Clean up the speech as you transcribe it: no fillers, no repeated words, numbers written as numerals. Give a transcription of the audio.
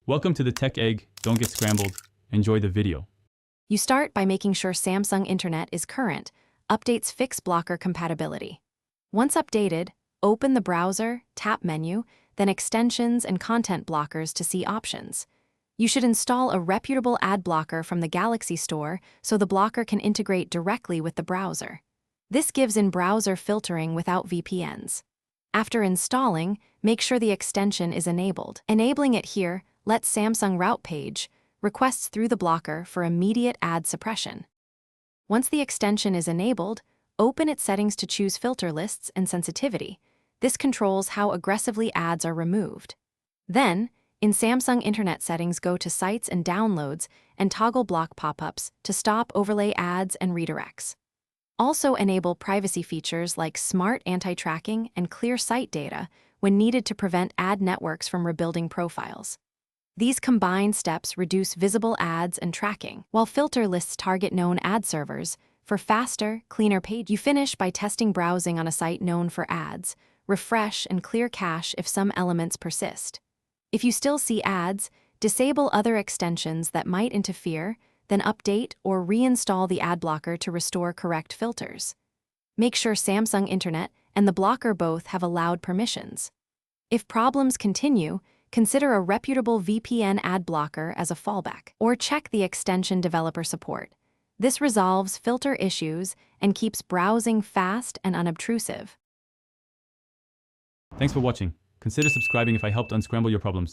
Welcome to the Tech Egg. Don't get scrambled. Enjoy the video. You start by making sure Samsung Internet is current, updates fix blocker compatibility. Once updated, open the browser, tap menu, then extensions and content blockers to see options. You should install a reputable ad blocker from the Galaxy Store so the blocker can integrate directly with the browser. This gives in-browser filtering without VPNs. After installing, make sure the extension is enabled. Enabling it here lets Samsung route page requests through the blocker for immediate ad suppression. Once the extension is enabled, open its settings to choose filter lists and sensitivity. This controls how aggressively ads are removed. Then, in Samsung Internet settings, go to Sites and Downloads and toggle block pop-ups to stop overlay ads and redirects. Also enable privacy features like smart anti-tracking and clear site data when needed to prevent ad networks from rebuilding profiles. These combined steps reduce visible ads and tracking, while filter lists target known ad servers for faster, cleaner page. You finish by testing browsing on a site known for ads, refresh and clear cache if some elements persist. If you still see ads, disable other extensions that might interfere, then update or reinstall the ad blocker to restore correct filters. Make sure Samsung Internet and the blocker both have allowed permissions. If problems continue, consider a reputable VPN ad blocker as a fallback, or check the extension developer support. This resolves filter issues and keeps browsing fast and unobtrusive. Thanks for watching. Consider subscribing if I helped unscramble your problems.